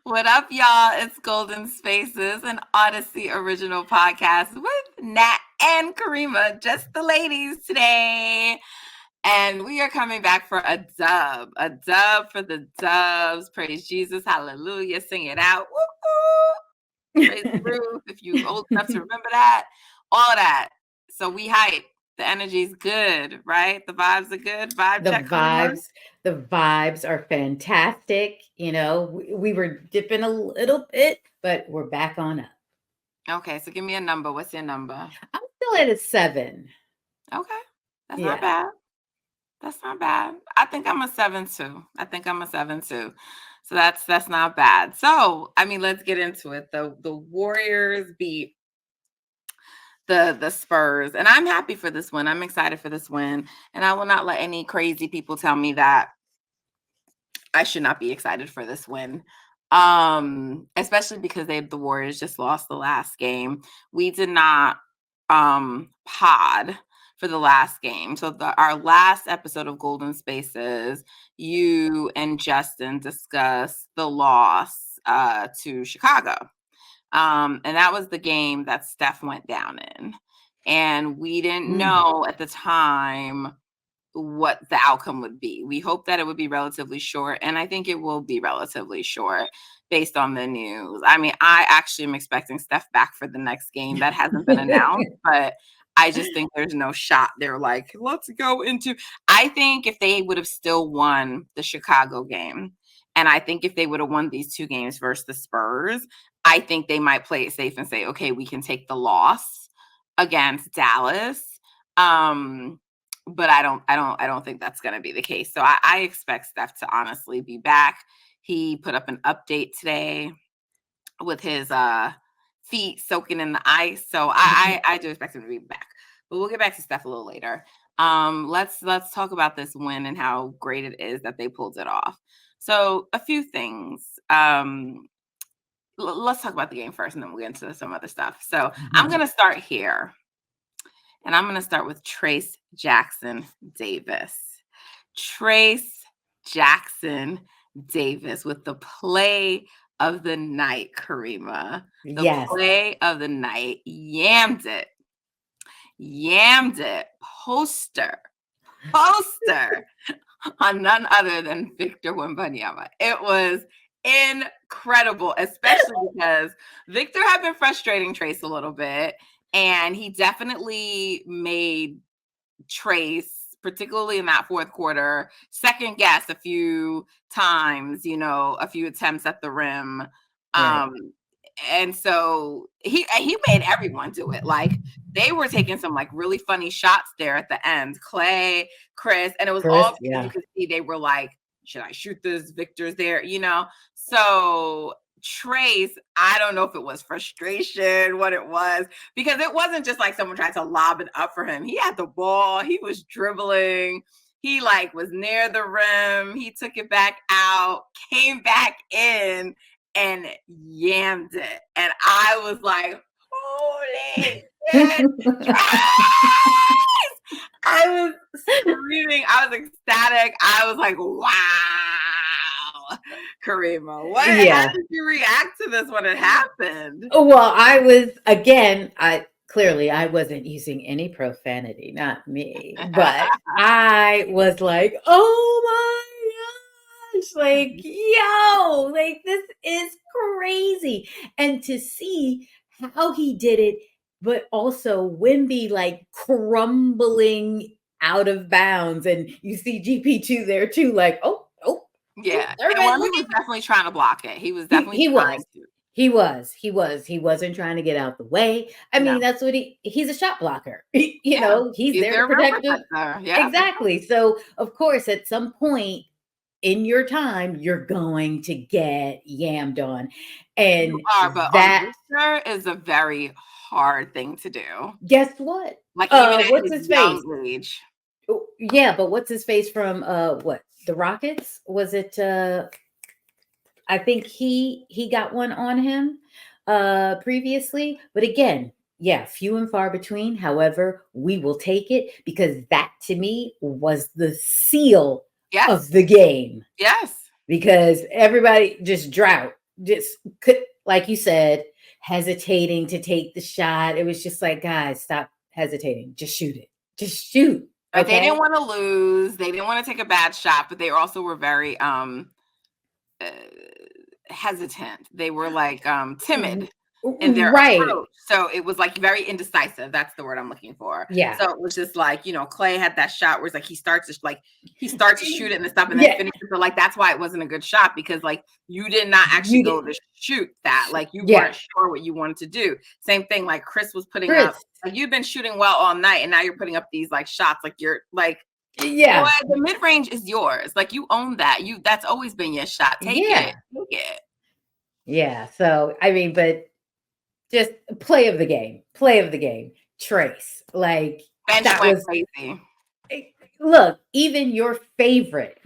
What up, y'all? It's Golden Spaces, an Odyssey original podcast with Nat and Kariemah, just the ladies today. And we are coming back for a dub for the dubs. Praise Jesus, hallelujah, sing it out. Woo-hoo. Praise the roof, if you old enough to remember that, all of that. So we hype. The energy's good, right? The vibes are good. Vibe The check, Kariemah. vibes are fantastic. We were dipping a little bit, but we're back on up. Okay, so give me a number. What's your number? I'm still at a 7. Okay, that's not Yeah. bad. That's not bad. I think I'm a 7 too. So that's not bad. So, I mean, let's get into it. The Warriors beat the Spurs, and I'm happy for this win. I'm excited for this win, and I will not let any crazy people tell me that I should not be excited for this win. Especially because the Warriors just lost the last game. We did not pod for the last game. So our last episode of Golden Spaces, you and Justin discussed the loss to Chicago. And that was the game that Steph went down in. And we didn't know at the time what the outcome would be. We hope that it would be relatively short, and I think it will be relatively short based on the news. I mean, I actually am expecting Steph back for the next game. That hasn't been announced, but I just think there's no shot. They're like, let's go into. I think if they would have still won the Chicago game, and I think if they would have won these two games versus the Spurs, I think they might play it safe and say, okay, we can take the loss against Dallas. But I don't think that's going to be the case. So I expect Steph to honestly be back. He put up an update today with his feet soaking in the ice. So I do expect him to be back. But we'll get back to Steph a little later. Let's talk about this win and how great it is that they pulled it off. So a few things. Let's talk about the game first, and then we'll get into some other stuff. So I'm going to start here. And I'm going to start with Trayce Jackson-Davis. Trayce Jackson-Davis with the play of the night, Kariemah. The play of the night. Yammed it. Poster on none other than Victor Wembanyama. It was incredible, especially because Victor had been frustrating Trayce a little bit. And he definitely made Trayce, particularly in that fourth quarter, second guess a few times, a few attempts at the rim. Right. And so he made everyone do it. Like, they were taking some like really funny shots there at the end. Klay, Chris, and it was all because you could see they were like, should I shoot this? Victor's there, So Trayce, I don't know if it was frustration, what it was, because it wasn't just like someone tried to lob it up for him. He had the ball. He was dribbling. He like was near the rim. He took it back out, came back in, and yammed it. And I was like, holy shit, I was screaming. I was ecstatic. I was like, wow. Kariemah, how did you react to this when it happened? Well, I was, again, I wasn't using any profanity, not me, but I was like, oh my gosh, like, yo, like, this is crazy. And to see how he did it, but also Wemby like crumbling out of bounds. And you see GP2 there too, like, oh. Yeah, and Wemby was definitely trying to block it. He was definitely trying to. He wasn't trying to get out the way. I mean, that's what he's a shot blocker. He's there to protect him. Yeah. Exactly. So of course, at some point in your time, you're going to get yammed on. And but that is a very hard thing to do. Guess what? Like, even what's his face? Age. Yeah, but what's his face from what? The Rockets? Was it I think he got one on him previously, but again, few and far between. However, we will take it because that to me was the seal of the game. Yes. Because everybody just drought. just could, like you said, hesitating to take the shot. It was just like, guys, stop hesitating. Just shoot it. Just shoot. Right, they didn't Okay. want to lose. They didn't want to take a bad shot, but they also were very uh, hesitant. They were like timid in their Right. approach. So it was like very indecisive. That's the word I'm looking for. Yeah. So it was just like, Klay had that shot where it's like he starts to shoot it and stuff and then Yeah. finish it. So like that's why it wasn't a good shot, because like you did not actually You go did. to shoot that. Like you Yeah. weren't sure what you wanted to do. Same thing, like Chris was putting up, Chris. like you've been shooting well all night and now you're putting up these like shots. Like you're like, boy, Yeah. the mid range is yours. Like you own that. That's always been your shot. Take Yeah. it. Take it. Yeah. So, I mean, but just play of the game. Play of the game. Trayce. Like, Bench that went was, crazy. look, even your favorite,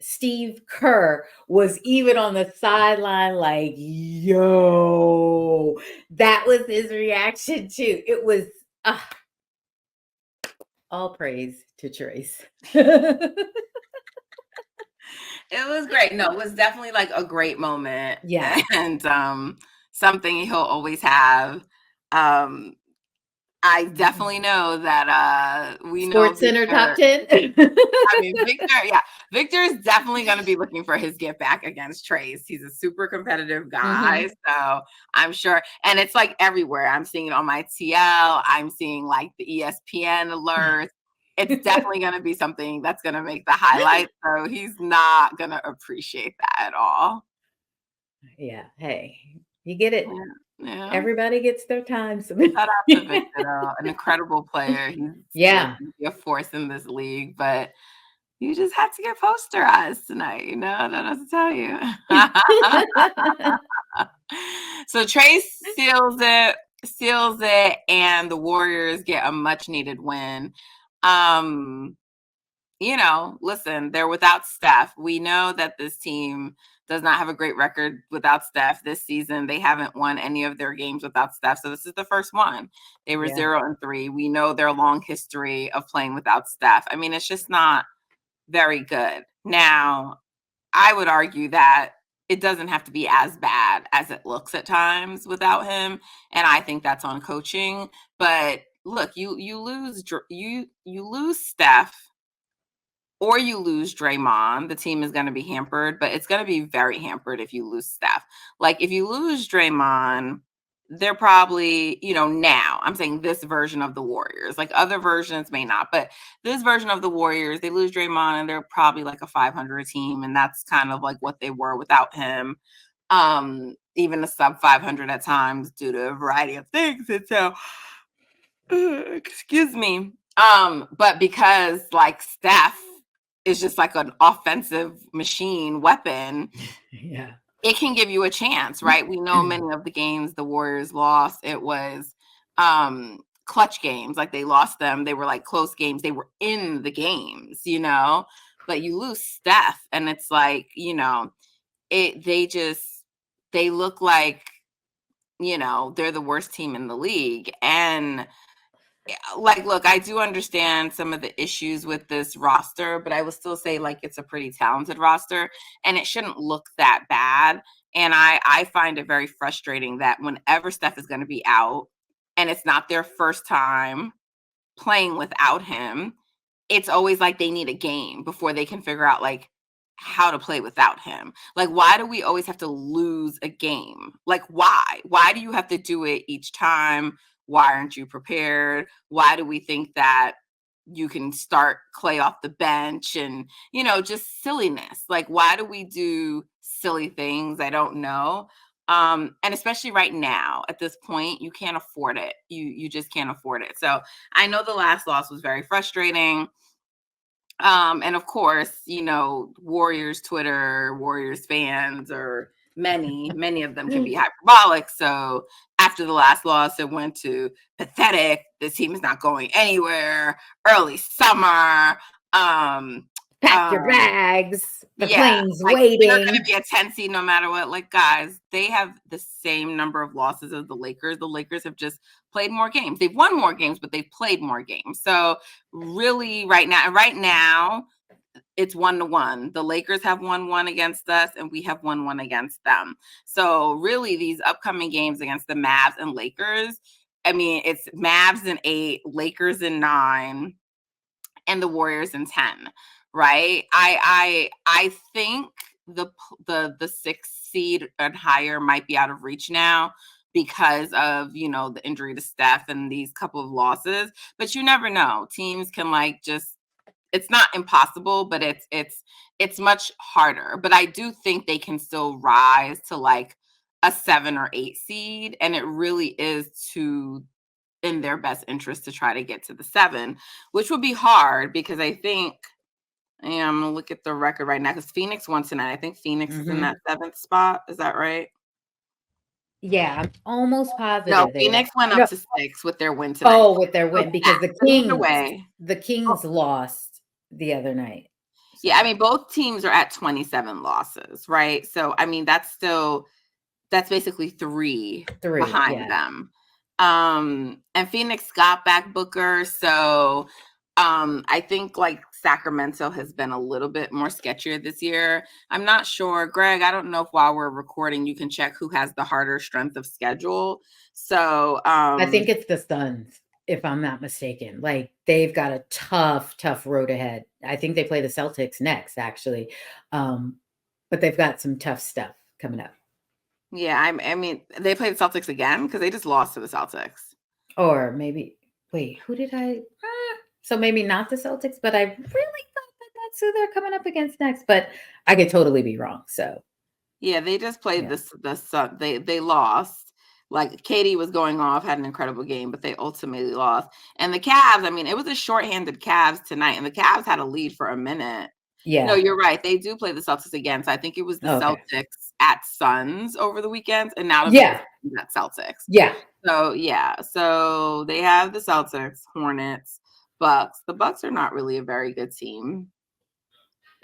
Steve Kerr was even on the sideline, like, yo, that was his reaction too. It was all praise to Trayce. It was great. No, it was definitely like a great moment. Yeah. And something he'll always have. I definitely know that we know Sports Center top Victor. 10. I mean, Victor is definitely going to be looking for his get back against Trayce. He's a super competitive guy. Mhm. So I'm sure. And it's like everywhere. I'm seeing it on my TL. I'm seeing like the ESPN alerts. It's definitely going to be something that's going to make the highlight. So he's not going to appreciate that at all. Yeah. Hey, you get it. Yeah. Everybody gets their time. Shout out to Victor, though, an incredible player. He's Yeah. a force in this league, but you just had to get posterized tonight. I don't know what to tell you. So Trayce seals it, and the Warriors get a much needed win. Listen, they're without Steph. We know that this team does not have a great record without Steph this season. They haven't won any of their games without Steph. So this is the first one. They were Yeah. 0-3. We know their long history of playing without Steph. I mean, it's just not very good. Now, I would argue that it doesn't have to be as bad as it looks at times without him, and I think that's on coaching. But look, you lose Steph or you lose Draymond, the team is going to be hampered, but it's going to be very hampered if you lose Steph. Like if you lose Draymond, they're probably, now I'm saying this version of the Warriors, like other versions may not, but this version of the Warriors, they lose Draymond and they're probably like a 500 team. And that's kind of like what they were without him. Even a sub 500 at times due to a variety of things. And so, excuse me. But because like Steph is just like an offensive machine weapon, Yeah. it can give you a chance, right? We know many of the games the Warriors lost, it was clutch games. Like they lost them. They were like close games. They were in the games, but you lose Steph and it's like, they look like, they're the worst team in the league. And like, look, I do understand some of the issues with this roster, but I will still say like it's a pretty talented roster and it shouldn't look that bad. And I find it very frustrating that whenever Steph is going to be out and it's not their first time playing without him, it's always like they need a game before they can figure out like how to play without him. Like, why do we always have to lose a game? Like, why? Why do you have to do it each time? Why aren't you prepared? Why do we think that you can start Klay off the bench and, just silliness? Like, why do we do silly things? I don't know. And especially right now at this point, you can't afford it. You just can't afford it. So I know the last loss was very frustrating. And of course, Warriors Twitter, Warriors fans, or many of them can be hyperbolic. So after the last loss, it went to pathetic. This team is not going anywhere. Early summer. Pack your bags. The plane's like they're going to waiting. be a 10 seed no matter what. Like, guys, they have the same number of losses as the Lakers. The Lakers have just played more games. They've won more games, but they've played more games. So really right now, it's 1-1. The Lakers have 1-1 against us, and we have 1-1 against them. So really, these upcoming games against the Mavs and Lakers, I mean, it's Mavs in 8, Lakers in 9, and the Warriors in 10. Right? I think the 6th seed and higher might be out of reach now because of the injury to Steph and these couple of losses. But you never know. Teams can just it's not impossible, but it's much harder. But I do think they can still rise to a 7 or 8 seed, and it really is in their best interest to try to get to the 7, which would be hard because I think I'm gonna look at the record right now because Phoenix won tonight. I think Phoenix is in that 7th spot. Is that right? Yeah, I'm almost positive. No, Phoenix went up to 6 with their win tonight. Oh, with their win because the Kings lost the other night. So. Yeah, I mean both teams are at 27 losses, right? So I mean that's basically three behind them. And Phoenix got back Booker, so I think Sacramento has been a little bit more sketchier this year. I'm not sure, Greg. I don't know if while we're recording you can check who has the harder strength of schedule. So I think it's the Suns, if I'm not mistaken. They've got a tough road ahead. I think they play the Celtics next, actually, but they've got some tough stuff coming up. Yeah, I mean, they play the Celtics again because they just lost to the Celtics. Or maybe, wait, who did I? So maybe not the Celtics, but I really thought that's who they're coming up against next. But I could totally be wrong. So yeah, they just played the Sun. They lost. Katie was going off, had an incredible game, but they ultimately lost. And the Cavs, I mean, it was a shorthanded Cavs tonight, and the Cavs had a lead for a minute. Yeah. No, you're right. They do play the Celtics again. So I think it was the Celtics at Suns over the weekend, and now at Celtics. Yeah. So they have the Celtics, Hornets, Bucks. The Bucks are not really a very good team.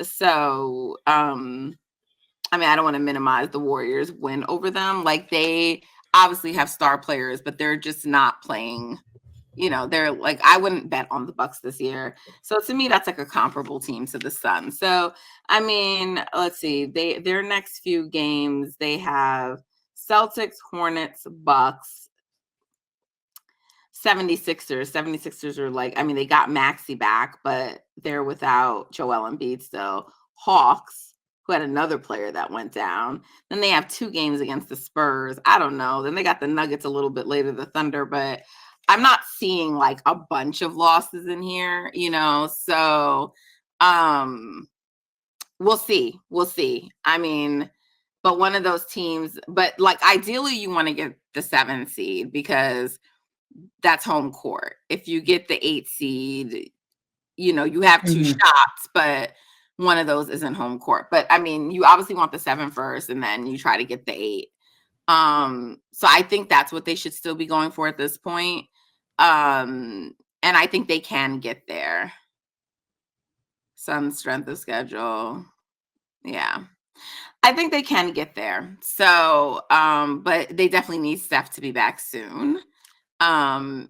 So I mean, I don't want to minimize the Warriors' win over them. They obviously have star players, but they're just not playing. They're I wouldn't bet on the Bucks this year. So to me, that's a comparable team to the Suns. So I mean, let's see. Their next few games, they have Celtics, Hornets, Bucks, 76ers. 76ers are I mean, they got Maxey back, but they're without Joel Embiid still. Hawks, who had another player that went down. Then they have 2 games against the Spurs. I don't know. Then they got the Nuggets a little bit later, the Thunder, but I'm not seeing a bunch of losses in here, so we'll see. I mean, but one of those teams, but ideally you want to get the 7th seed because that's home court. If you get the 8th seed, you have 2 shots, but one of those isn't home court. But I mean, you obviously want the 7 first, and then you try to get the 8. So I think that's what they should still be going for at this point. And I think they can get there. Some strength of schedule. Yeah. I think they can get there. So, but they definitely need Steph to be back soon.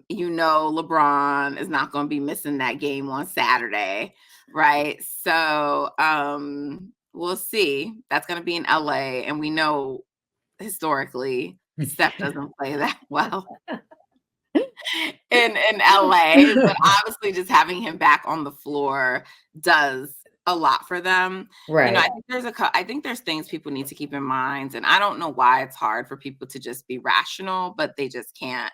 LeBron is not going to be missing that game on Saturday, right? So, we'll see. That's going to be in LA, and we know historically Steph doesn't play that well in LA, but obviously just having him back on the floor does a lot for them. Right. I think there's things people need to keep in mind, and I don't know why it's hard for people to just be rational, but they just can't.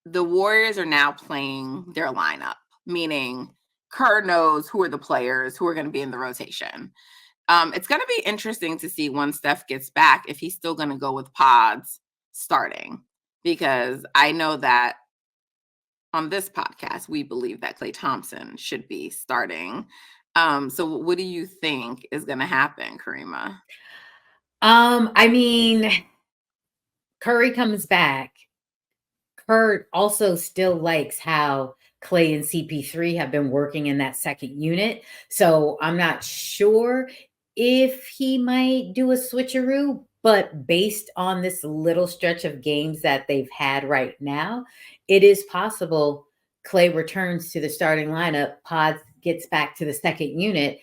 The Warriors are now playing their lineup, meaning Kerr knows who are the players who are going to be in the rotation. It's going to be interesting to see when Steph gets back if he's still going to go with Podz starting, because I know that on this podcast we believe that Klay Thompson should be starting. So what do you think is going to happen, Kariemah? I mean, Curry comes back. Kerr also still likes how Klay and CP3 have been working in that second unit. So I'm not sure if he might do a switcheroo, but based on this little stretch of games that they've had right now, it is possible Klay returns to the starting lineup. Podz gets back to the second unit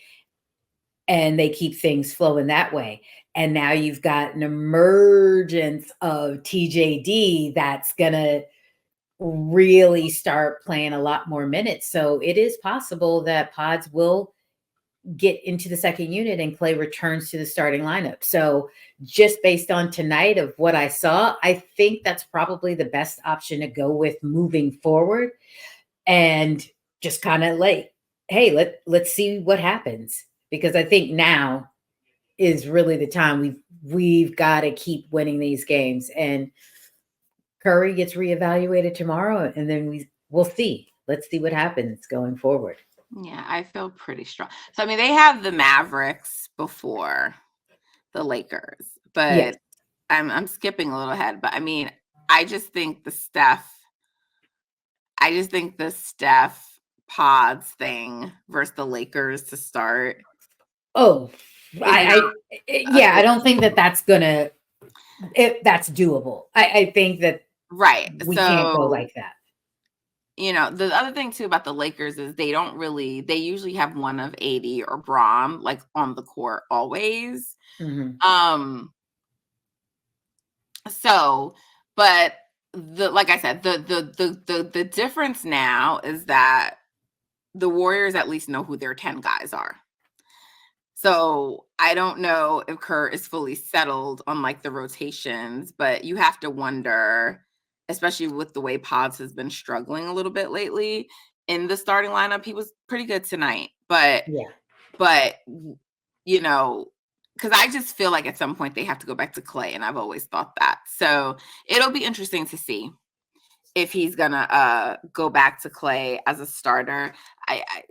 and they keep things flowing that way. And now you've got an emergence of TJD that's going to really start playing a lot more minutes. So it is possible that Podz will get into the second unit and Klay returns to the starting lineup. So just based on tonight of what I saw, I think that's probably the best option to go with moving forward, and just kind of like, hey, let's see what happens, because I think now is really the time we've got to keep winning these games, and Curry gets reevaluated tomorrow, and then we'll see. Let's see what happens going forward. Yeah, I feel pretty strong. So I mean, they have the Mavericks before the Lakers, but Yes. I'm skipping a little ahead. But I mean, I just think the Steph Podz thing versus the Lakers to start. Oh, I don't think that's gonna. That's doable. I think that right. we can't go like that. You know, the other thing too about the Lakers is they usually have one of 80 or Braum like on the court always. Mm-hmm. So, but like I said, the difference now is that the Warriors at least know who their 10 guys are. So I don't know if Kerr is fully settled on like the rotations, but you have to wonder, especially with the way Podz has been struggling a little bit lately in the starting lineup. He was pretty good tonight, but you know, because I just feel like at some point they have to go back to Klay, and I've always thought that. So it'll be interesting to see if he's gonna go back to Klay as a starter.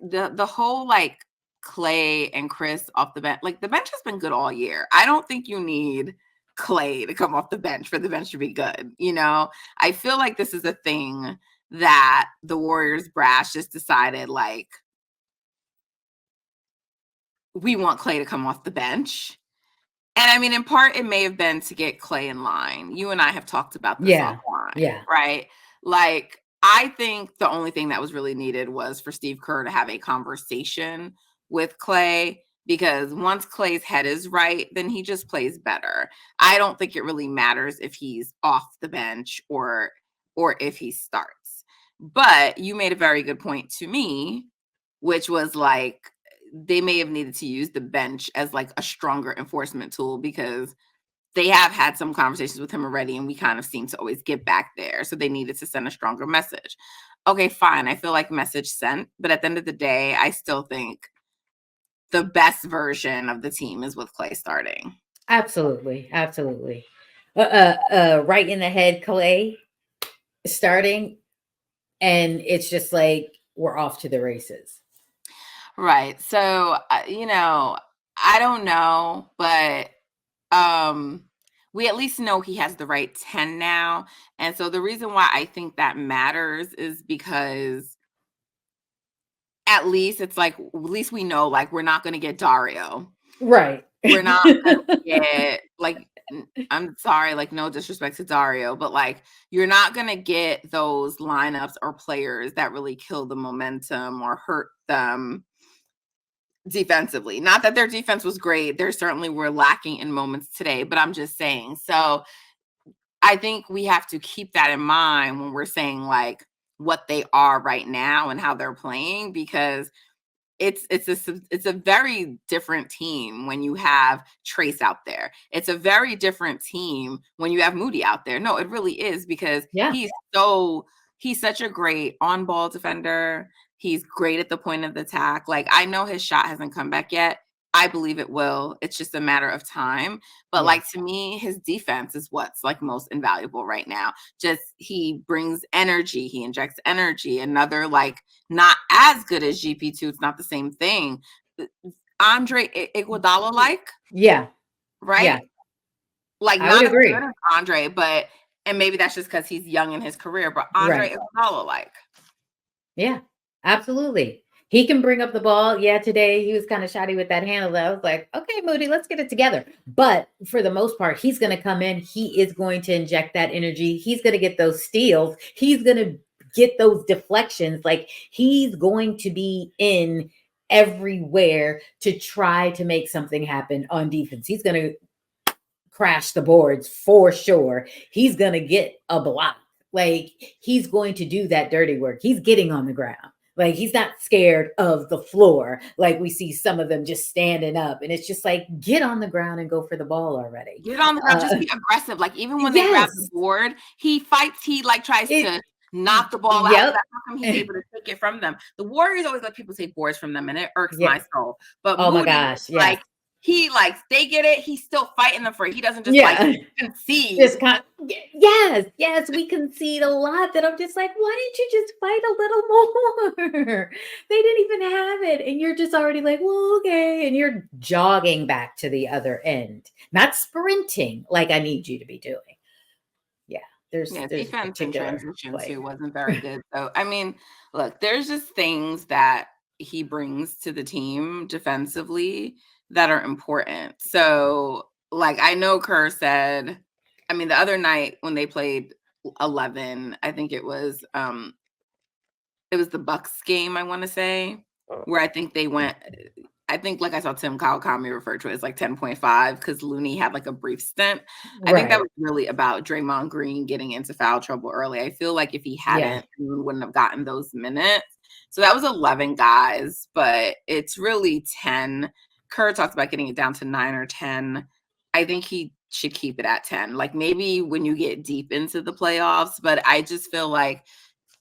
The whole like Klay and Chris off the bench, like the bench has been good all year. I don't think you need Klay to come off the bench for the bench to be good. You know, I feel like this is a thing that the Warriors brass just decided, like, we want Klay to come off the bench. And I mean, in part, it may have been to get Klay in line. You and I have talked about this offline, right? Like, I think the only thing that was really needed was for Steve Kerr to have a conversation with Klay, because once Klay's head is right, then he just plays better. I don't think it really matters if he's off the bench or if he starts. But you made a very good point to me, which was like, they may have needed to use the bench as like a stronger enforcement tool, because they have had some conversations with him already and we kind of seem to always get back there. So they needed to send a stronger message. Okay, fine. I feel like message sent, but at the end of the day, I still think the best version of the team is with Klay starting. Absolutely. Right in the head, Klay starting, and it's just like we're off to the races. Right. So, you know, I don't know, but we at least know he has the right 10 now. And so the reason why I think that matters is because at least it's like, at least we know, like, we're not going to get Dario. Right. We're not going to get, like, I'm sorry, like, no disrespect to Dario, but like, you're not going to get those lineups or players that really kill the momentum or hurt them defensively. Not that their defense was great. There certainly were lacking in moments today, but I'm just saying. So I think we have to keep that in mind when we're saying like what they are right now and how they're playing, because it's a very different team when you have Trayce out there. It's a very different team when you have Moody out there. No, it really is, because he's such a great on-ball defender. He's great at the point of the attack. Like, I know his shot hasn't come back yet. I believe it will. It's just a matter of time. But like, to me, his defense is what's like most invaluable right now. Just, he brings energy. He injects energy. Another, like, not as good as GP2. It's not the same thing. Andre Iguodala, like, right? Yeah. Like, I not would as agree. good as Andre, but, and maybe that's just because he's young in his career, but Andre Iguodala, like. Yeah, absolutely. He can bring up the ball. Yeah, today he was kind of shoddy with that handle. I was like, okay, Moody, let's get it together. But for the most part, he's going to come in. He is going to inject that energy. He's going to get those steals. He's going to get those deflections. Like, he's going to be in everywhere to try to make something happen on defense. He's going to crash the boards for sure. He's going to get a block. Like, he's going to do that dirty work. He's getting on the ground. Like, he's not scared of the floor. Like, we see some of them just standing up, and it's just like, get on the ground and go for the ball already. Get on the ground, just be aggressive. Like, even when they grab the board, he fights. He like tries to knock the ball out. That's how come he's able to take it from them. The Warriors always let people take boards from them, and it irks my soul. But oh my gosh, like, he they get it. He's still fighting them for it. He doesn't just like concede. Yes, we concede a lot. That I'm just like, why didn't you just fight a little more? They didn't even have it, and you're just already like, well, okay, and you're jogging back to the other end, not sprinting like I need you to be doing. Yeah, there's defense and transition too wasn't very good. So I mean, look, there's just things that he brings to the team defensively that are important. So, like, I know Kerr said, I mean, the other night when they played 11, I think it was the Bucks game, I want to say, where I think they went, I think, like, I saw Tim Kawakami refer to it as like 10.5 because Looney had like a brief stint. I think that was really about Draymond Green getting into foul trouble early. I feel like if he hadn't, he wouldn't have gotten those minutes. So that was 11 guys, but it's really 10. Kerr talks about getting it down to 9 or 10. I think he should keep it at 10. Like, maybe when you get deep into the playoffs, but I just feel like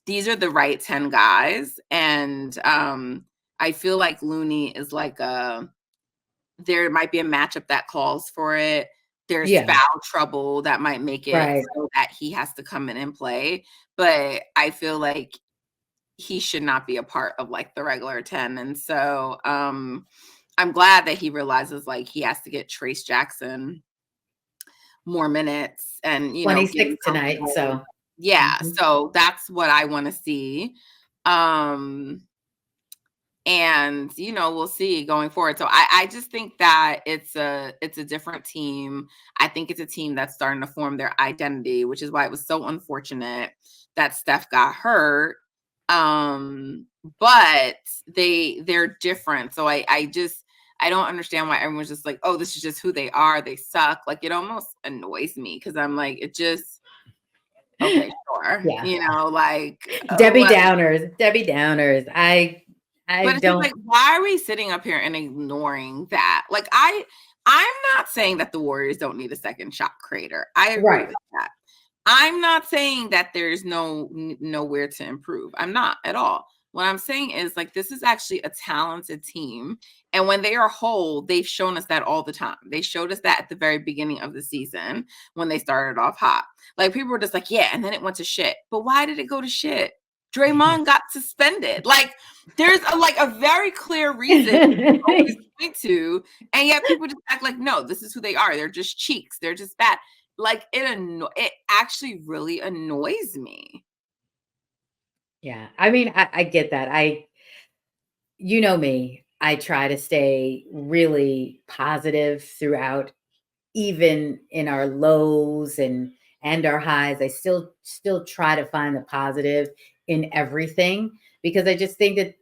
these are the right 10 guys. And I feel like Looney is like there might be a matchup that calls for it. There's foul trouble that might make it so that he has to come in and play. But I feel like he should not be a part of like the regular 10. And so I'm glad that he realizes like he has to get Trayce Jackson more minutes and 26 tonight. So so that's what I want to see. And we'll see going forward. So I just think that it's a different team. I think it's a team that's starting to form their identity, which is why it was so unfortunate that Steph got hurt. But they're different. So I don't understand why everyone's just like, oh, this is just who they are. They suck. Like, it almost annoys me because I'm like, it just, okay, sure. Like Debbie Downers. But don't. Like, why are we sitting up here and ignoring that? Like, I'm not saying that the Warriors don't need a second shot creator. I agree with that. I'm not saying that there's nowhere to improve. I'm not at all. What I'm saying is, like, this is actually a talented team. And when they are whole, they've shown us that all the time. They showed us that at the very beginning of the season when they started off hot. Like, people were just like, yeah, and then it went to shit. But why did it go to shit? Draymond got suspended. Like, there's a very clear reason to always point to, and yet people just act like, no, this is who they are. They're just cheeks. They're just bad. Like, it actually really annoys me. Yeah, I mean, I get that. You know me, I try to stay really positive throughout, even in our lows and our highs. I still try to find the positive in everything because I just think that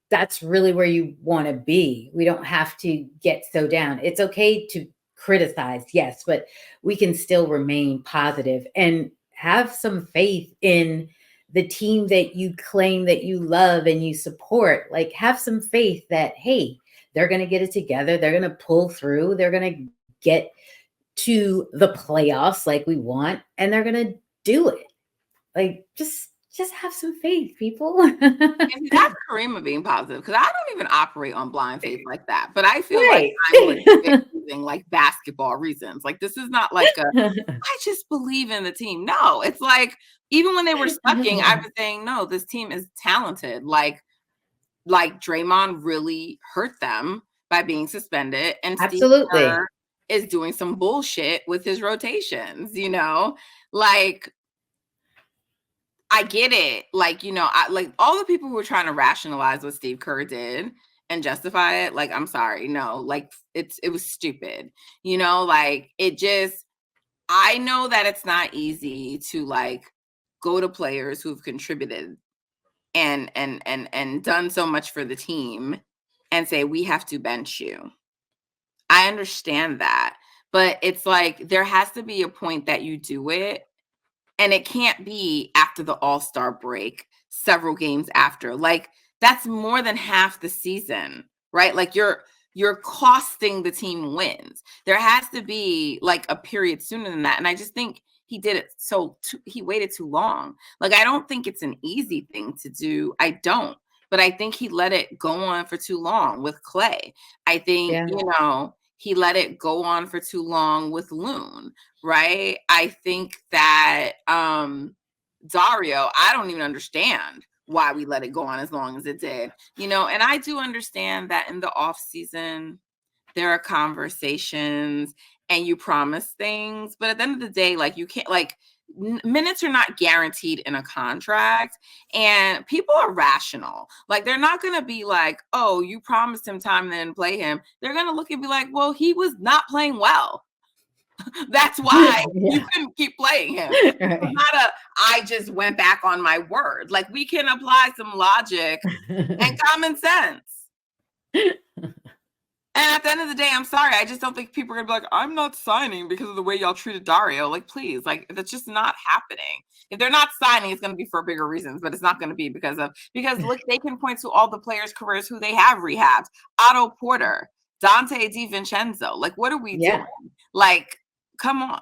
that's really where you want to be. We don't have to get so down. It's okay to criticize, yes, but we can still remain positive and have some faith in the team that you claim that you love and you support. Like, have some faith that, hey, they're going to get it together. They're going to pull through. They're going to get to the playoffs like we want, and they're going to do it. Like, just have some faith, people. And that's Kariemah being positive, because I don't even operate on blind faith like that. But I feel like I'm using like basketball reasons. Like, this is not like I just believe in the team. No, it's like, even when they were sucking, I was saying, no, this team is talented. Like Draymond really hurt them by being suspended, and Absolutely. Steve Kerr is doing some bullshit with his rotations. Like, I get it. Like, I like all the people who were trying to rationalize what Steve Kerr did and justify it. Like, I'm sorry. No, like, it was stupid. Like, it just, I know that it's not easy to like go to players who've contributed and done so much for the team and say, we have to bench you. I understand that, but it's like there has to be a point that you do it, and it can't be after the All-Star break, several games after. Like, that's more than half the season, right? Like, you're costing the team wins. There has to be like a period sooner than that, and I just think he did it he waited too long. Like, I don't think it's an easy thing to do. I don't. But I think he let it go on for too long with Klay. I think, he let it go on for too long with Loon, right? I think that Dario, I don't even understand why we let it go on as long as it did, and I do understand that in the off season, there are conversations and you promise things, but at the end of the day, like, you can't, like, minutes are not guaranteed in a contract, and people are rational. Like, they're not going to be like, oh, you promised him time and then play him. They're going to look and be like, well, he was not playing well. That's why you couldn't keep playing him. Right. I just went back on my word. Like, we can apply some logic and common sense. And at the end of the day, I'm sorry, I just don't think people are gonna be like, I'm not signing because of the way y'all treated Dario. Like, please, like, that's just not happening. If they're not signing, it's gonna be for bigger reasons, but it's not gonna be because look, they can point to all the players' careers who they have rehabbed. Otto Porter, Dante DiVincenzo. Like, what are we doing? Like, come on.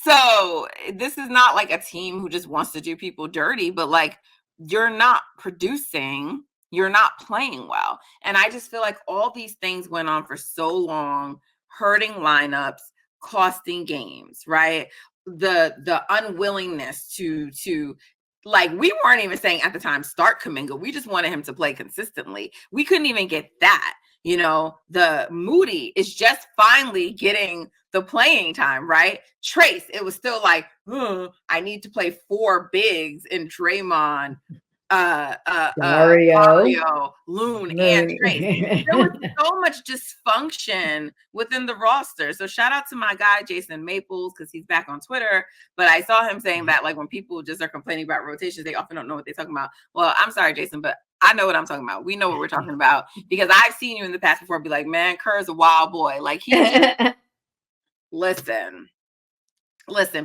So this is not like a team who just wants to do people dirty, but like, you're not producing. You're not playing well. And I just feel like all these things went on for so long, hurting lineups, costing games, right? The unwillingness to like, we weren't even saying at the time, start Kuminga. We just wanted him to play consistently. We couldn't even get that. The Moody is just finally getting the playing time, right? Trayce, it was still like, I need to play 4 bigs in Draymond, Dario, Loon, and Trayce. There was so much dysfunction within the roster. So shout out to my guy Jason Maples, because he's back on Twitter. But I saw him saying that, like, when people just are complaining about rotations, they often don't know what they're talking about. Well, I'm sorry, Jason, but I know what I'm talking about. We know what we're talking about, because I've seen you in the past before be like, man, Kerr's a wild boy. Like, listen,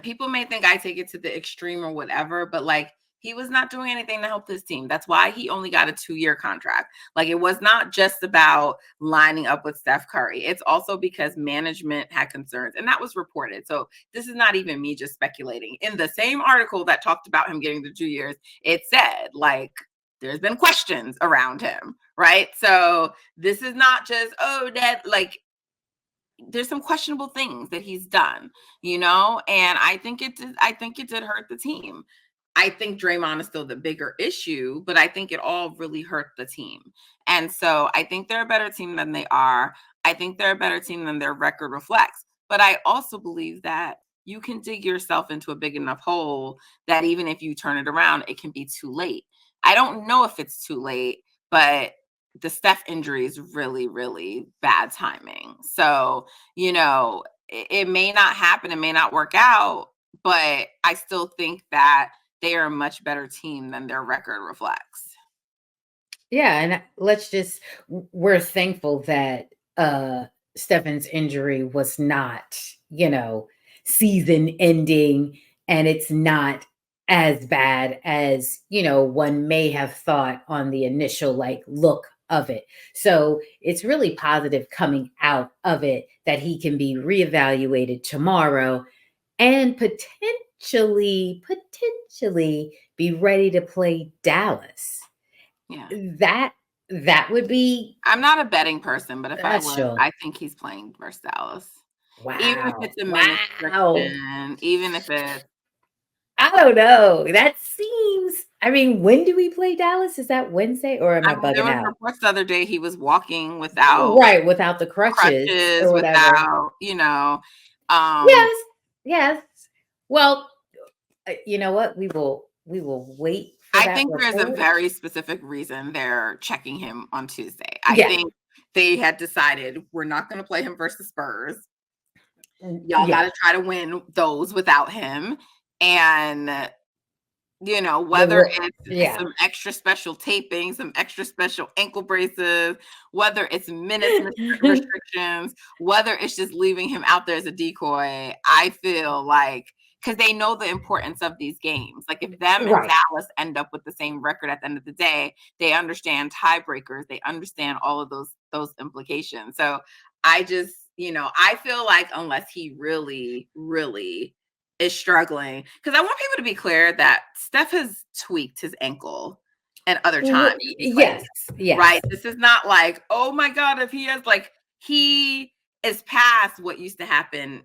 people may think I take it to the extreme or whatever, but like, he was not doing anything to help this team. That's why he only got a 2-year contract. Like, it was not just about lining up with Steph Curry. It's also because management had concerns, and that was reported. So this is not even me just speculating. In the same article that talked about him getting the 2 years, it said, like, there's been questions around him, right? So this is not just, that, like, there's some questionable things that he's done, and I think it did hurt the team. I think Draymond is still the bigger issue, but I think it all really hurt the team. And so I think they're a better team than they are. I think they're a better team than their record reflects. But I also believe that you can dig yourself into a big enough hole that even if you turn it around, it can be too late. I don't know if it's too late, but the Steph injury is really, really bad timing. So, it may not happen, it may not work out, but I still think that they are a much better team than their record reflects. Yeah, and we're thankful that Stefan's injury was not, season ending, and it's not as bad as, one may have thought on the initial look of it. So it's really positive coming out of it that he can be reevaluated tomorrow and potentially be ready to play Dallas. Yeah. That would be. I'm not a betting person, but if I was, I think he's playing versus Dallas. Wow. Even if it's a minute restriction, even if it's. I don't know. That seems. I mean, when do we play Dallas? Is that Wednesday, or am I bugging there was out? reports the other day he was walking without without the crutches or whatever. Without, Yes. Well, you know what? We will wait. I think there's a very specific reason they're checking him on Tuesday. I think they had decided we're not going to play him versus Spurs. Y'all got to try to win those without him. And Whether it's Yeah. some extra special taping, some extra special ankle braces, whether it's minutes restrictions, whether it's just leaving him out there as a decoy, I feel like because they know the importance of these games. Like if them and Right. Dallas end up with the same record at the end of the day, they understand tiebreakers, they understand all of those implications. So I just, I feel like unless he really, really is struggling, because I want people to be clear that Steph has tweaked his ankle at other times if he plays, Yes. Yes. right? This is not like, oh my God, if he has he is past what used to happen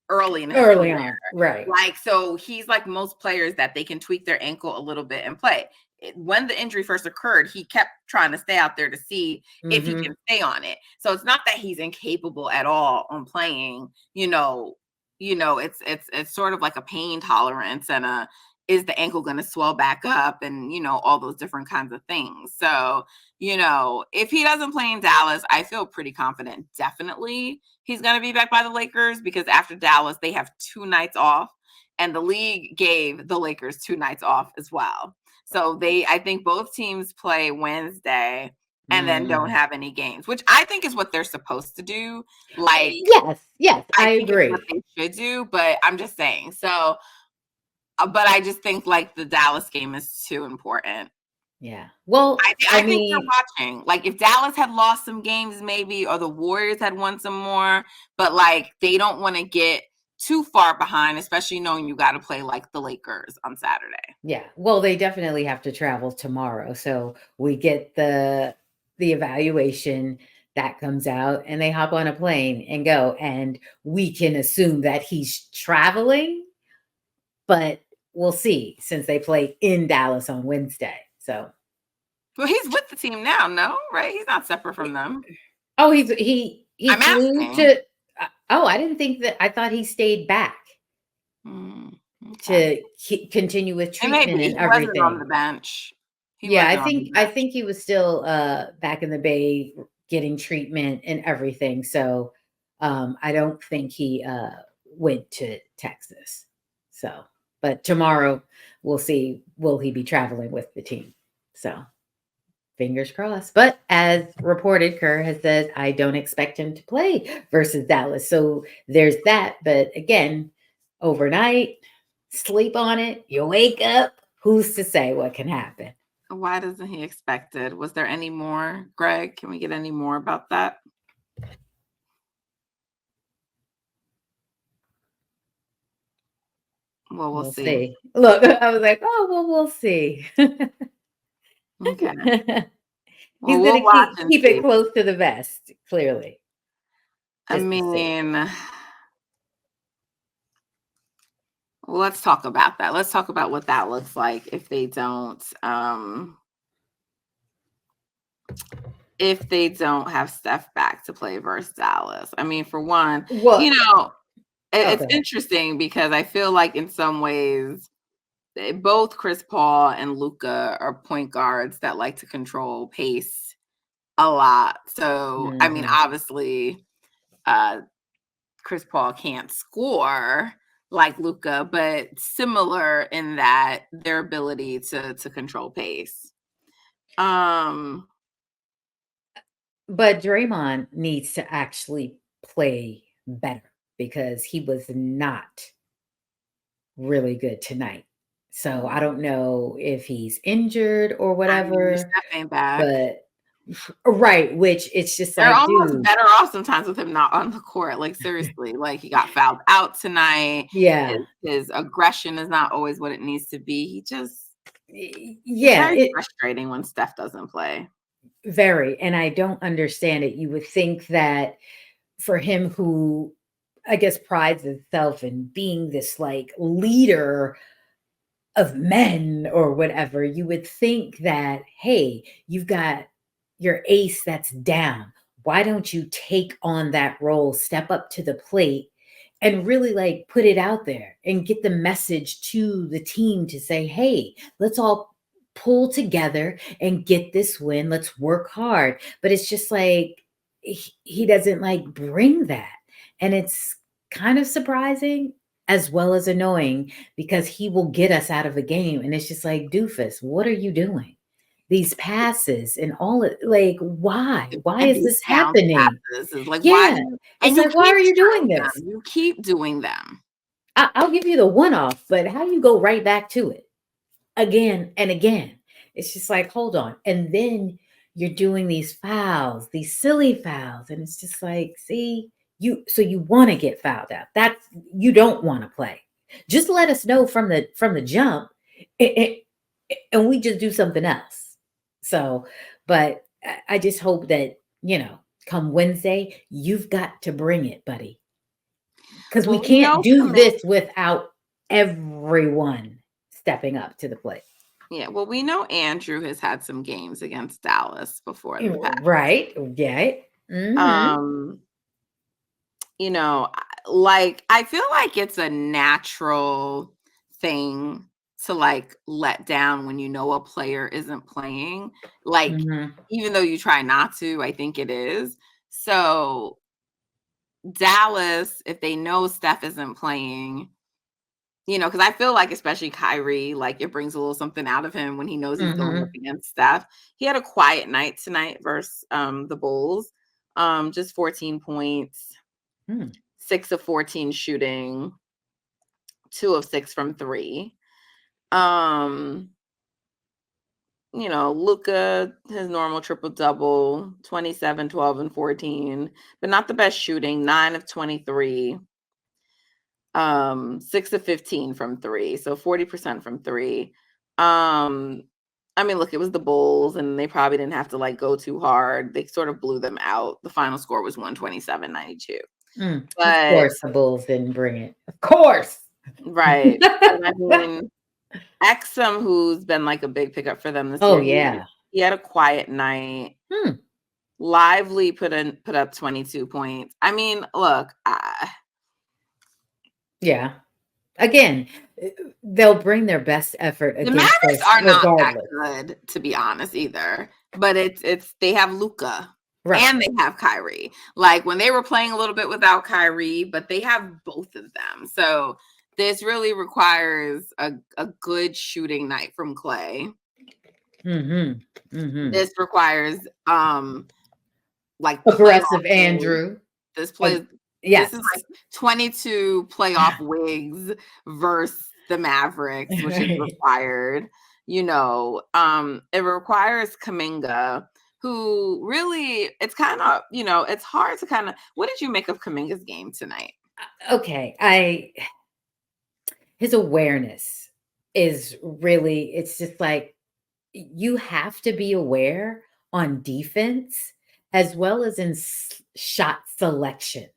early in his Early career. on. Right. Like, so he's like most players that they can tweak their ankle a little bit and play. When the injury first occurred, he kept trying to stay out there to see if he can stay on it. So it's not that he's incapable at all on playing, it's sort of like a pain tolerance and is the ankle going to swell back up and all those different kinds of things. So if he doesn't play in Dallas, I feel pretty confident definitely he's going to be back by the Lakers, because after Dallas they have 2 nights off, and the league gave the Lakers 2 nights off as well. So I think both teams play Wednesday and then don't have any games, which I think is what they're supposed to do. Like, yes, I think it's what agree. they should do, but I'm just saying. So, but I just think like the Dallas game is too important. Yeah. Well, I think they're watching. Like if Dallas had lost some games, maybe, or the Warriors had won some more, but like they don't want to get too far behind, especially knowing you got to play like the Lakers on Saturday. yeah. Well, they definitely have to travel tomorrow. So we get the evaluation that comes out and they hop on a plane and go. And we can assume that he's traveling, but we'll see since they play in Dallas on Wednesday. So Well, he's with the team now, no? Right? He's not separate from them. oh, he I'm flew asking. to oh, I didn't think that. I thought he stayed back Okay. to continue with And treatment maybe and he wasn't on the everything. bench. He Yeah, wasn't on the I bench. think he was still back in the Bay getting treatment and everything. So I don't think he went to Texas. So, but tomorrow we'll see, will he be traveling with the team? So fingers crossed. But as reported, Kerr has said, I don't expect him to play versus Dallas. So there's that. But again, overnight, sleep on it, you wake up, who's to say what can happen? Why doesn't he expect it? Was there any more, Greg? Can we get any more about that? Well, we'll see. Look, I was like, oh, well, we'll see. Okay. He's Well, going we'll to watch and keep see. it close to the vest, clearly. I mean, let's talk about that. Let's talk about what that looks like if they don't have Steph back to play versus Dallas. I mean, for one, it's interesting because I feel like in some ways both Chris Paul and Luka are point guards that like to control pace a lot. So, I mean, obviously, Chris Paul can't score like Luka, but similar in that their ability to control pace. But Draymond needs to actually play better because he was not really good tonight. So I don't know if he's injured or whatever. Steph ain't back. But right, which it's just they're like, almost dude, better off sometimes with him not on the court. Like seriously, like he got fouled out tonight. Yeah, his aggression is not always what it needs to be. He just yeah, it's very frustrating when Steph doesn't play. Very, and I don't understand it. You would think that for him, who I guess prides himself in being this like leader of men or whatever, you would think that, hey, you've got your ace that's down. Why don't you take on that role, step up to the plate, and really like put it out there and get the message to the team to say, hey, let's all pull together and get this win. Let's work hard. But it's just like he doesn't like bring that. And it's kind of surprising. as well as annoying because he will get us out of a game. And it's just like, doofus, what are you doing? These passes and all it, like, why? Why And is these this bounce happening? passes is like, why Yeah. do you, and It's you like, why keep are you doing trying this? them. You keep doing them. I'll give you the one off, but how you go right back to it again and again? It's just like, hold on. And then you're doing these fouls, these silly fouls. And it's just like, see, so you want to get fouled out. That's, you don't want to play. Just let us know from the jump, and, and we just do something else. So, but I just hope that, come Wednesday, you've got to bring it, buddy. Because we Well, we can't know do Kaminga, this without everyone stepping up to the plate. yeah, well, we know Andrew has had some games against Dallas before in the past. Right. Yeah. Mm-hmm. Um, like I feel like it's a natural thing to like let down when you know a player isn't playing. Like, Mm-hmm. even though you try not to, I think it is. So Dallas, if they know Steph isn't playing, because I feel like especially Kyrie, like it brings a little something out of him when he knows he's going up Mm-hmm. against Steph. He had a quiet night tonight versus the Bulls. Just 14 points, Mm-hmm. 6 of 14 shooting, 2 of 6 from 3. Um, Luka, his normal triple double, 27, 12, and 14, but not the best shooting, 9 of 23. 6 of 15 from 3, so 40% from 3. I mean, look, it was the Bulls, and they probably didn't have to like go too hard. They sort of blew them out. The final score was 127-92. Of But course, the Bulls didn't bring it. Of course. right. And I mean, Exum, who's been like a big pickup for them this Oh year, yeah. he had a quiet night. Hmm. Lively put up 22 points. I mean, look, Yeah. Again, they'll bring their best effort the against Mavericks us are not that regardless. good, to be honest, either. But it's they have Luka Right. and they have Kyrie. Like when they were playing a little bit without Kyrie, but they have both of them. So this really requires a good shooting night from Klay. Mm-hmm. Mm-hmm. This requires like Aggressive playoff wigs. Andrew. This Uh, plays this yes. is like 22 playoff wigs versus the Mavericks, which is Right. required. It requires Kaminga, who really it's kind of, it's hard to kind of what did you make of Kaminga's game tonight? Okay. His awareness is really, it's just like, you have to be aware on defense as well as in shot selection.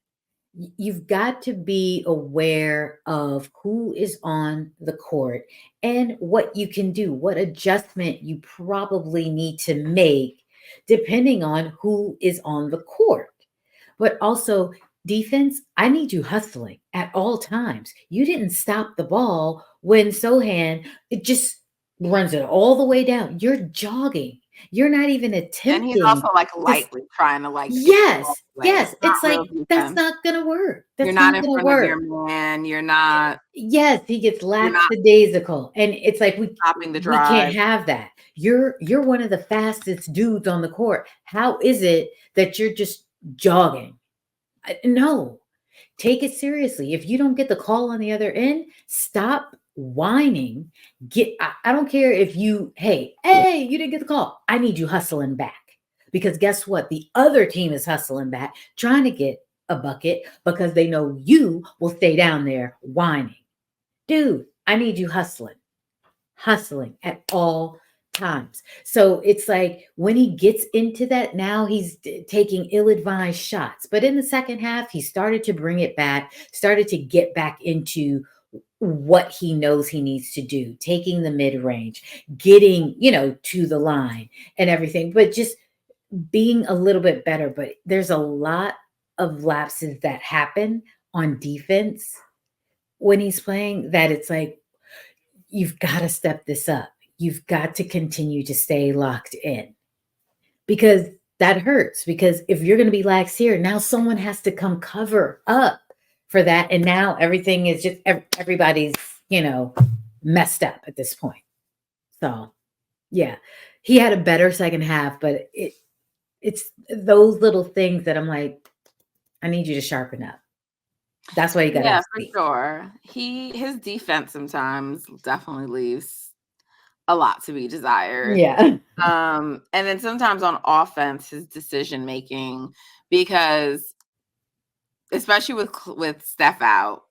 You've got to be aware of who is on the court and what you can do, what adjustment you probably need to make depending on who is on the court. But also, defense, I need you hustling at all times. You didn't stop the ball when Sohan, it just runs it all the way down. You're jogging. You're not even And he's attempting also like to. lightly trying to like kick the ball Yes, away. yes. It's not It's like, real that's defense. not gonna work. You're That's not not in gonna front of your work. man. You're not Yes, he gets you're not lackadaisical. And it's like stopping the we can't drive. have that. You're one of the fastest dudes on the court. How is it that you're just jogging? No. Take it seriously. If you don't get the call on the other end, stop whining. I don't care if hey, you didn't get the call. I need you hustling back. Because guess what? The other team is hustling back, trying to get a bucket because they know you will stay down there whining. Dude, I need you hustling at all times. So it's like when he gets into that, now he's taking ill-advised shots. But in the second half, he started to bring it back, started to get back into what he knows he needs to do, taking the mid-range, getting, to the line and everything, but just being a little bit better. But there's a lot of lapses that happen on defense when he's playing that it's like, you've got to step this up. You've got to continue to stay locked in because that hurts. Because if you're going to be lax here, now someone has to come cover up for that. And now everything is just everybody's, messed up at this point. So yeah, he had a better second half, but it's those little things that I'm like, I need you to sharpen up. That's why you got to Yeah, have for speed. sure. His defense sometimes definitely leaves a lot to be desired. Yeah. And then sometimes on offense, his decision making, because especially with Steph out,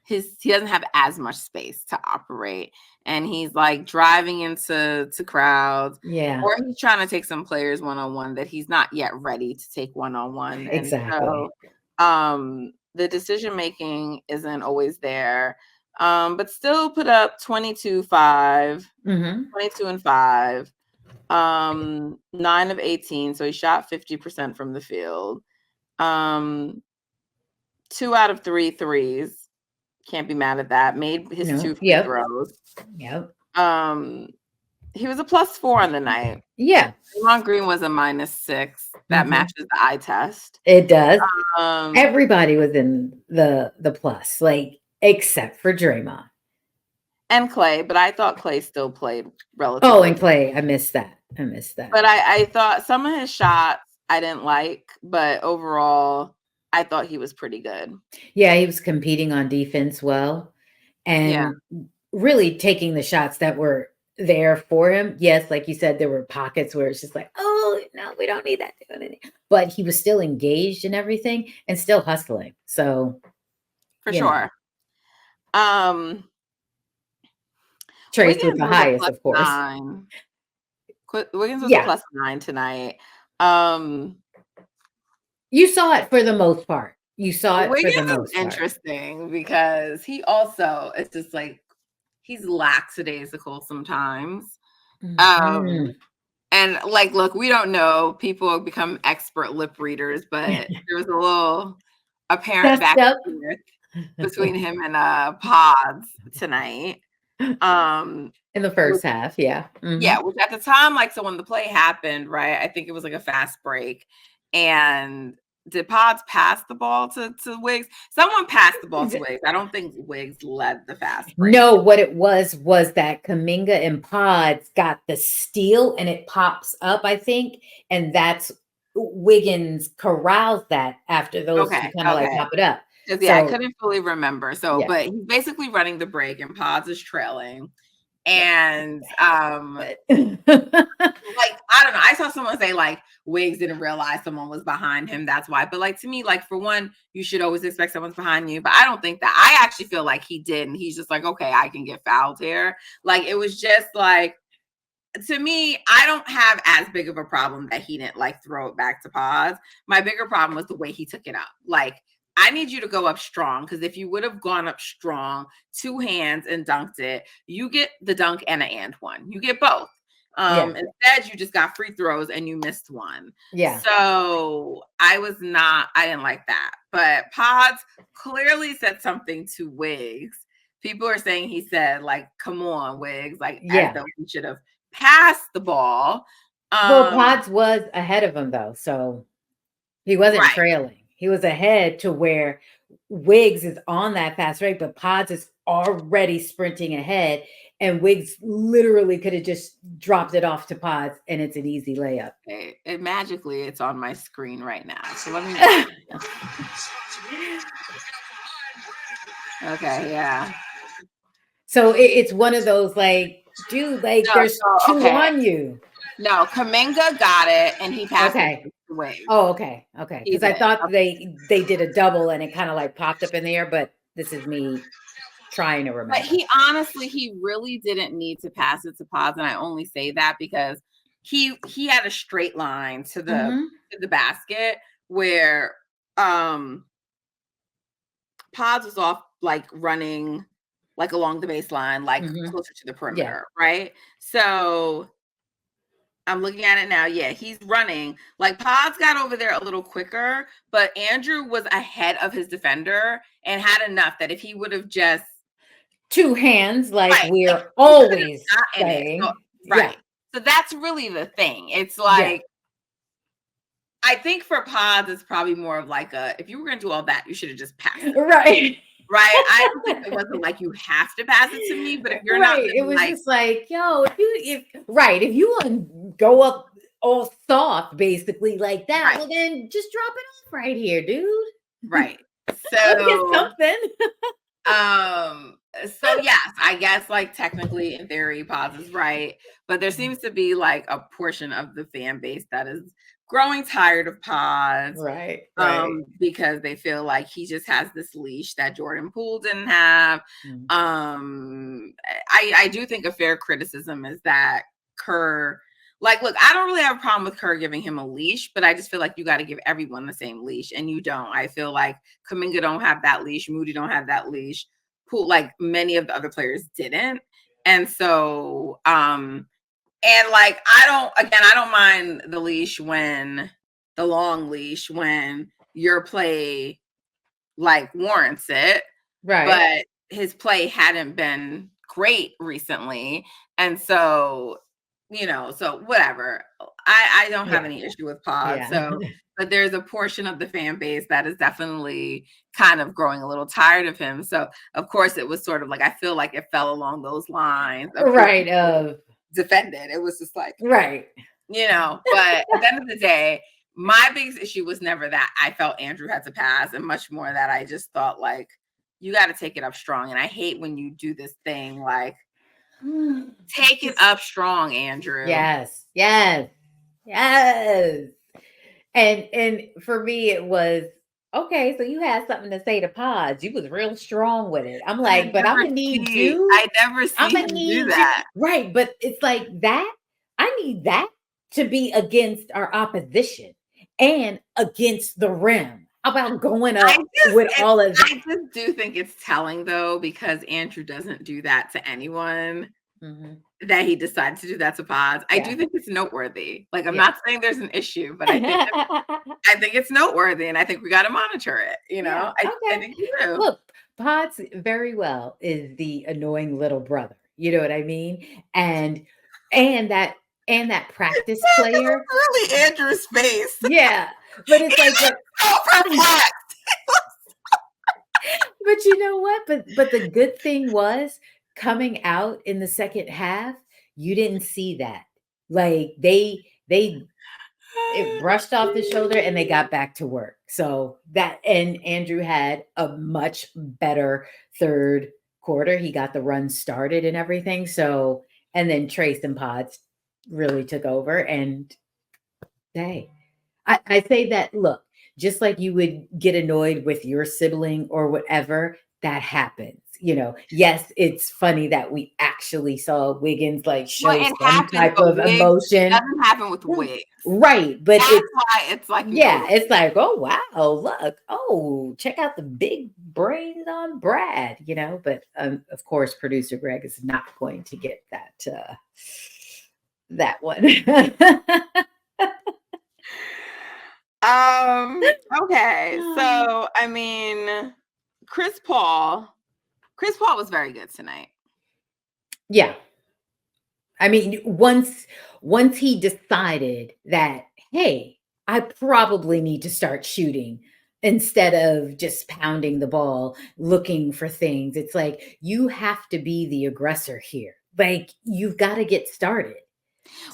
he doesn't have as much space to operate, and he's like driving into crowds, Yeah. or he's trying to take some players one-on-one that he's not yet ready to take one-on-one, and Exactly. so the decision making isn't always there. But still put up 22-5, Mm-hmm. 22 and 5, 9 of 18, so he shot 50% from the field. 2 out of 3 threes. Can't be mad at that. Made his No. 2 free Yep. throws. Yep. He was a +4 on the night. Yeah. Draymond Green was a -6. That matches the eye test. It does. Um, Everybody was in the plus, like except for Draymond. and Klay, but I thought Klay still played Oh, relatively. and Klay, I missed that. But I thought some of his shots I didn't like, but overall, I thought he was pretty good. Yeah, he was competing on defense well Yeah, and really taking the shots that were there for him. Yes, like you said, there were pockets where it's just like, oh no, we don't need that. But he was still engaged in everything and still hustling. So for you know, sure. Um, Trayce with Wiggins the was a highest, of course. +9. Wiggins was a Yeah, +9 tonight. Um, you saw it for the most part. You saw it for the Wiggins is most part. interesting because he also it's just like he's lackadaisical sometimes. Mhm. And like, look, we don't know. People become expert lip readers, but there was a little apparent That's back up. and forth between him and Podz tonight. In the Which, first half, yeah. yeah, which at the time, like, so when the play happened, right? I think it was like a fast break, and did Podz pass the ball to Wiggs? Someone passed the ball to Wiggs. I don't think Wiggs led the fast break. No, what it was that Kaminga and Pods got the steal and it pops up, I think, and that's Wiggins corrals that after those two Okay, kind of like okay. pop it up. 'Cause, yeah, I So couldn't fully remember. So, yeah, but he's basically running the break and Podz is trailing. yeah. And But like, I don't know. I saw someone say like Wiggs didn't realize someone was behind him. That's why. But like to me, like for one, you should always expect someone's behind you. But I don't think that. I actually feel like he did, and he's just like, okay, I can get fouled here. Like it was just like to me, I don't have as big of a problem that he didn't like throw it back to Paz. My bigger problem was the way he took it up. Like, I need you to go up strong because if you would have gone up strong, 2 hands and dunked it, you get the dunk and an and one. You get both. yeah, Instead, you just got free throws and you missed one. yeah. So I didn't like that. But Pods clearly said something to Wiggs. People are saying he said, like, come on, Wiggs, like as Yeah. though he should have passed the ball. Well, Pods was ahead of him though, so he wasn't Right. trailing. He was ahead to where Wiggs is on that fast break, but Pods is already sprinting ahead. And Wiggs literally could have just dropped it off to Pods and it's an easy layup. Magically, it's on my screen right now. So let me Okay, yeah. So it's one of those like, dude, like No, there's so, two okay. on you. No, Kaminga got it and he passed Okay. it away. Oh, okay. Okay. He Because I did. thought Okay. they did a double and it kind of like popped up in the air, but this is me trying to remember. But he really didn't need to pass it to Paz, and I only say that because he had a straight line to the basket where Paz was off like running like along the baseline, like closer to the perimeter, right? So I'm looking at it now. Yeah, he's running. Like Podz got over there a little quicker, but Andrew was ahead of his defender and had enough that if he would have just 2 hands, like right, we're like, always saying. saying. So, right. So that's really the thing. It's Yeah. like I think for Podz, it's probably more of like if you were going to do all that, you should have just passed it. Right. Right. I don't think it wasn't like you have to pass it to me, but if you're not Right. It was like, just like, yo, if you want to go up all soft, basically like that, right, well then just drop it off right here, dude. right. Let's get So, something. so yes, I guess like technically in theory, Podz is right, but there seems to be like a portion of the fan base that is growing tired of Podz. Right. Right. Because they feel like he just has this leash that Jordan Poole didn't have. Mm. I do think a fair criticism is that Kerr, like, look, I don't really have a problem with Kerr giving him a leash, but I just feel like you got to give everyone the same leash, and you don't. I feel like Kuminga don't have that leash, Moody don't have that leash, Poole, like many of the other players didn't, and so and like I don't mind the leash when the long leash when your play like warrants it. Right. But his play hadn't been great recently. And so, so whatever. I don't have any issue with Podz. Yeah. So, but there's a portion of the fan base that is definitely kind of growing a little tired of him. So, of course, it was sort of like, I feel like it fell along those lines. Right. Defended. It was just like, Right. but at the end of the day, my biggest issue was never that I felt Andrew had to pass, and much more that I just thought like, you got to take it up strong. And I hate when you do this thing like, take it up strong, Andrew. Yes. Yes. Yes. And for me, it was okay. So you had something to say to Podz. You was real strong with it. I'm like, but I'm gonna need you. I never see him do that. Right, but it's like that. I need that to be against our opposition and against the rim. How about going up with all of that? I just do think it's telling though, because Andrew doesn't do that to anyone. Mm-hmm. That he decided to do that to Podz. I do think it's noteworthy. Like, I'm not saying there's an issue, but I think it's noteworthy, and I think we got to monitor it. I think you do. Look, Podz very well is the annoying little brother. You know what I mean? And that practice player. Really, Andrew's face. Yeah, but it's like so perplexed. But you know what? But the good thing was, coming out in the second half, you didn't see that. Like it brushed off the shoulder and they got back to work. So and Andrew had a much better third quarter. He got the run started and everything. So, and then Trayce and Podz really took over. And I say that, look, just like you would get annoyed with your sibling or whatever, that happens. Yes, it's funny that we actually saw Wiggins like show some type of emotion. It doesn't happen with Wiggins. Right. But that's why it's like, it's like, oh, wow, look, oh, check out the big brains on Brad, but of course, producer Greg is not going to get that one. Okay. So, I mean, Chris Paul was very good tonight. Yeah. I mean, once he decided that, hey, I probably need to start shooting instead of just pounding the ball, looking for things. It's like, you have to be the aggressor here. Like, you've got to get started.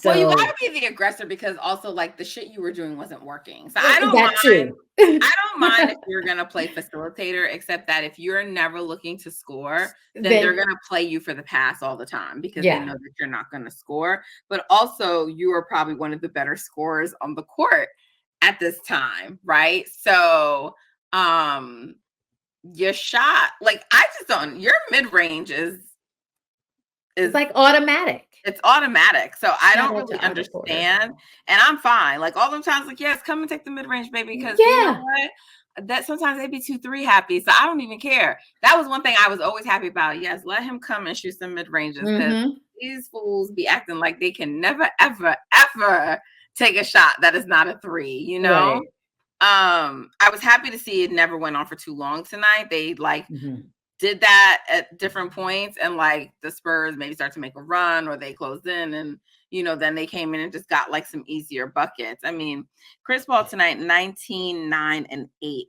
Well, you got to be the aggressor because also like the shit you were doing wasn't working. So I don't mind. I don't mind if you're going to play facilitator, except that if you're never looking to score, then they're going to play you for the pass all the time because they know that you're not going to score. But also you are probably one of the better scorers on the court at this time. Right. So, your shot, like I just don't, your mid-range is like automatic. It's automatic. So I don't really understand. And I'm fine. Like all them times, like, yes, come and take the mid-range, baby. Because you know what? That sometimes they'd be 2-3 happy. So I don't even care. That was one thing I was always happy about. Yes, let him come and shoot some mid-ranges. Because these fools be acting like they can never, ever, ever take a shot that is not a 3, Right. I was happy to see it never went on for too long tonight. They did that at different points, and like the Spurs maybe start to make a run, or they closed in, and then they came in and just got like some easier buckets. I mean, Chris Paul tonight, 19, 9, and 8.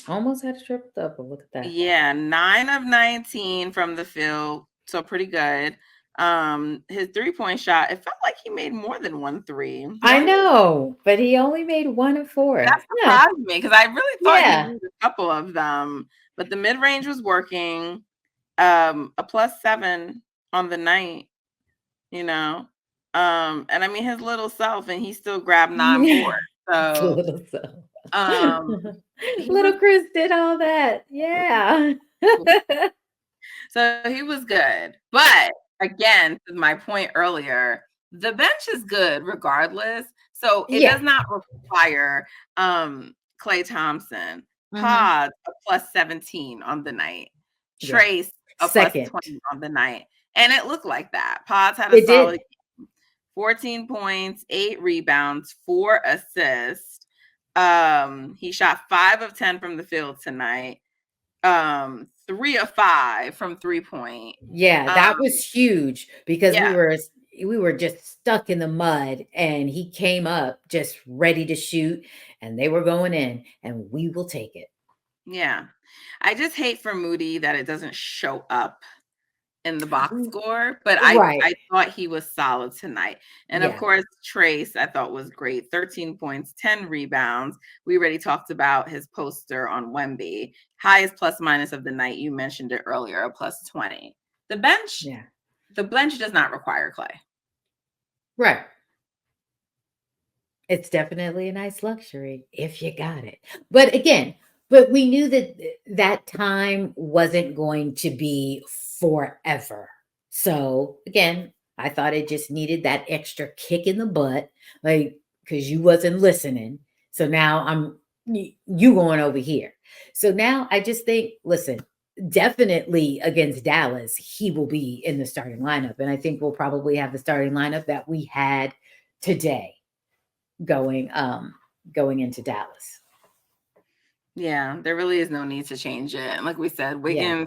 Almost had a triple double. Look at that. Yeah, 9 of 19 from the field, so pretty good. His 3-point shot, it felt like he made more than 1 3. I know, but he only made 1 of 4. That Yeah. surprised me because I really thought he Yeah. made a couple of them, but the mid-range was working. A +7 on the night, you know. And I mean his little self, and he still grabbed 9 boards. So Little self. he Little was Chris did all that. Yeah. so he was good. But again, to my point earlier, the bench is good regardless. So it Yeah. does not require Klay Thompson. Mhm. Podz a +17 on the night. Yeah. Trayce a Second. +20 on the night. And it looked like that. Podz had a It solid did. game. 14 points, 8 rebounds, 4 assists. He shot 5 of 10 from the field tonight. 3 of 5 from 3-point. Yeah, that was huge because Yeah, we were just stuck in the mud, and he came up just ready to shoot, and they were going in, and we will take it. yeah. I just hate for Moody that it doesn't show up in the box score, but I Right. thought he was solid tonight. And of Yeah. course, Trayce I thought was great. 13 points, 10 rebounds. We already talked about his poster on Wemby. Highest plus minus of the night. You mentioned it earlier, a +20. The bench does not require Klay. Right. It's definitely a nice luxury if you got it. But again, we knew that that time wasn't going to be forever. So again, I thought it just needed that extra kick in the butt, like because you wasn't listening. So now you going over here. So now I just think, listen, definitely against Dallas, he will be in the starting lineup, and I think we'll probably have the starting lineup that we had today going into Dallas. Yeah, there really is no need to change it. And like we said, Yeah.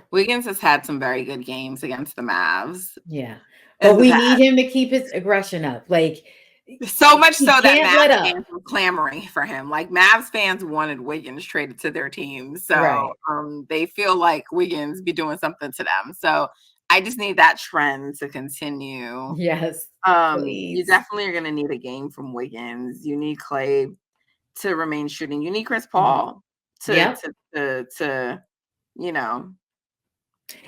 Wiggins has had some very good games against the Mavs Yeah. in But the we past. need him to keep his aggression up. Like So much so he that can't let Mavs up. fans were clamoring for him. Like Mavs fans wanted Wiggins traded to their team. So Right. they feel like Wiggins be doing something to them. So I just need that trend to continue. Yes. You Please. definitely are gonna need a game from Wiggins. You need Klay to remain shooting. You need Chris Mhm. Paul to Yep. you know.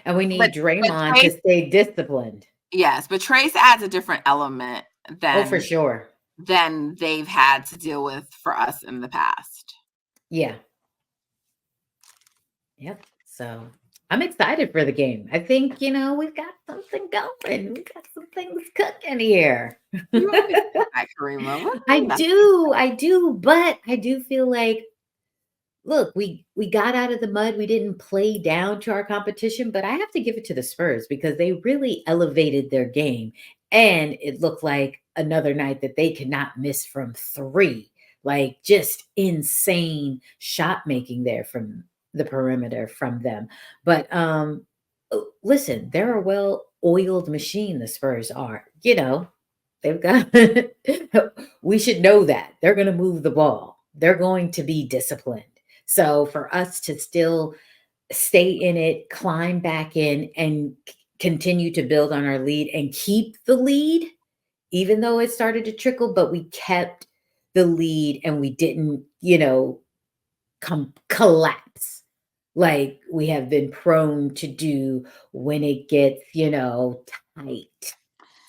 And we But need Draymond to stay disciplined. yes, but Trayce adds a different element Oh, for sure. than they've had to deal with for us in the past. Yeah. Yep. So I'm excited for the game. I think, we've got something going. We've got some things cooking here. You always say that, Kariemah. What? I do, but I do feel like, look, we got out of the mud. We didn't play down to our competition, but I have to give it to the Spurs because they really elevated their game. And it looked like another night that they could not miss from 3. Like just insane shot making there from the perimeter from them. But listen, they're a well-oiled machine, the Spurs are. They've got we should know that. They're going to move the ball. They're going to be disciplined. So for us to still stay in it, climb back in, and continue to build on our lead and keep the lead, even though it started to trickle, but we kept the lead and we didn't, collapse like we have been prone to do when it gets, tight.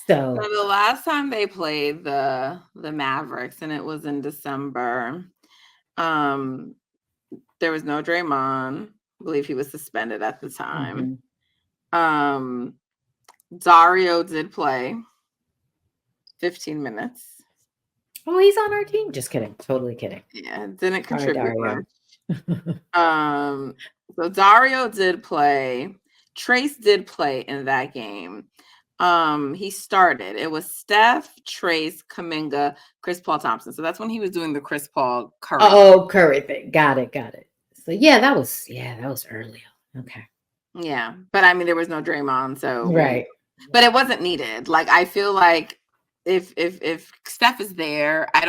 So So, the last time they played the Mavericks, and it was in December, there was no Draymond. I believe he was suspended at the time. Dario did play 15 minutes. oh, he's on our team. Just kidding. Totally kidding. Yeah, didn't Sorry, contribute Dario. much. So Dario did play. Trayce did play in that game. He started. It was Steph, Trayce, Kuminga, Chris Paul Thompson. So that's when he was doing the Chris Paul Curry. Oh, Curry thing. Got it. So yeah, that was early. Okay. Yeah, but I mean, there was no Draymond, so Right. but it wasn't needed. Like, I feel like if Steph is there, I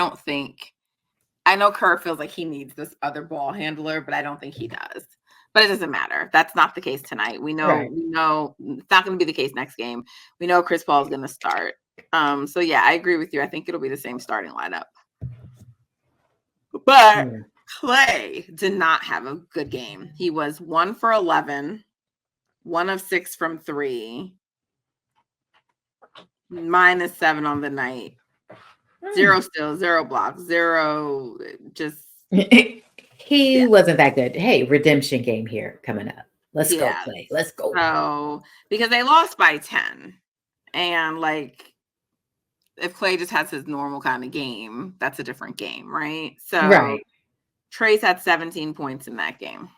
know Kerr feels like he needs this other ball handler, but I don't think he does. But it doesn't matter. That's not the case tonight. Right. We know it's not going to be the case next game. We know Chris Paul is going to start. So yeah, I agree with you. I think it'll be the same starting lineup. But Yeah. Klay did not have a good game. He was 1 for 11, 1 of 6 from 3, -7 on the night. 0 steals, 0 blocks, 0 just He yeah. wasn't that good. Hey, redemption game here coming up. Let's go Yeah. play. Let's go. So, because they lost by 10, and like if Klay just has his normal kind of game, that's a different game, right? So, Right. Trayce had 17 points in that game.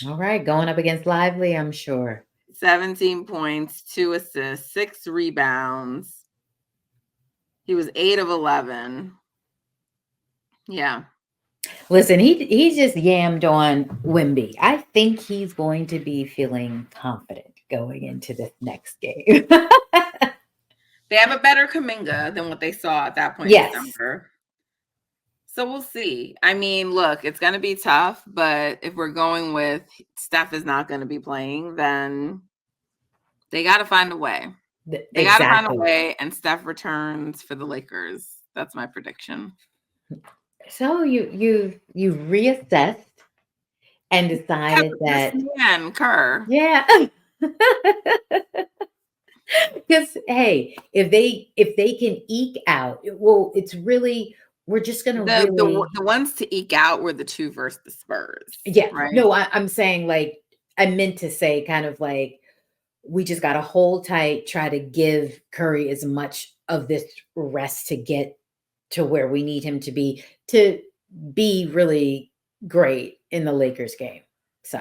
All right. Going up against Lively, I'm sure. 17 points, 2 assists, 6 rebounds. He was 8 of 11. Yeah. Listen, he just yammed on Wemby. I think he's going to be feeling confident going into this next game. They have a better Kuminga than what they saw at that point in Yes. December. So we'll see. I mean, look, it's going to be tough, but if we're going with Steph is not going to be playing, then they got to find a way. They got to find a Exactly. way, and Steph returns for the Lakers. That's my prediction. So you reassessed and decided that This man, Kerr. yeah. Because hey, if they can eke out, well, it's really we're just gonna really The ones to eke out were the 2 versus the Spurs, yeah. right? No, I'm saying like I meant to say kind of like we just got to hold tight, try to give Curry as much of this rest to get to where we need him to be really great in the Lakers game. So